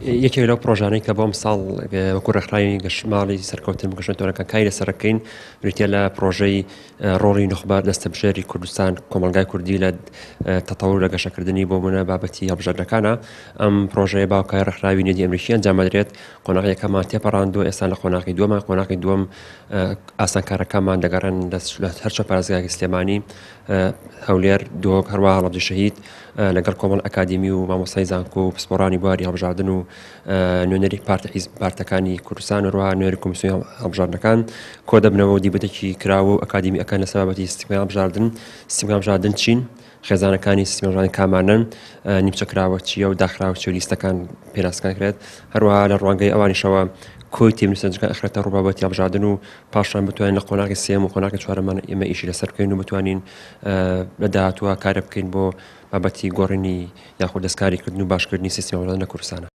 یەکێک لەو پرۆژانەی کە بۆم ساڵ وەکو ڕێکخراوی گەشتماڵی سەرکەوتن بگەشتنەوەەکان کاری لەسەرەکەین بریتە لە پرۆژەی ڕۆڵی نخبە دەستەبژێری کوردستان کۆمەلگای کوردی لە تەتەوڕ لە گەشەکردنی بۆ بوونە بابەتی هەڵبژاردنەکانە ئەم پرۆژەیە باوکای ڕێکخراوی نێدی ئەمریکی ئەنجامەدرێت قۆناغیەکەمان تێپەڕاندووە ئێستا لە قۆناغی دووەمان قۆناغی دووەم ئاسانکارەکەمان دەگەڕێن لە هەرچە پارێزگای سلێمانی هەولێر دۆک هەروەها هەڵەبجە شەهید لەگەڵ کۆمەڵ ئەکادمی و مامۆستای زانکۆ و پسپۆڕانی بواری هەڵبژاردن و نوێنەری پارتەکانی کوردستان وروها نوێنەری کۆمیسیۆنی هەڵبژاردنەکان کۆ دەبنەوە و دیبەتێکی کراوە و ئەکادمی ئەکەن لە سەبابەتی سیستمی هەڵبژاردن سیستمی هەڵبژاردن چین خێزانەکانی سیستمی هەڵبژاردن کامانن نیمچەکراوە چییە و داخراوە چی و لیستەکان پێناسکان کرێت هەروەها لە ڕوانگەی ئەوانیشەوە کۆی تێنووسەنجەکان ئەخرێتە ڕووبابەتی هەڵبژاردن و پاشان بتوانین لە قۆناغی سێم و قۆناغی چوارەمان ئێمە ئیشی لەسەر بکەین و بتوانین لە داهاتووە کارە بکەین بۆ بابەتی گۆڕینی یاخود دەستکاریکردن و باشکردنی سیستمی هەڵبژاردن لە کوردستانە.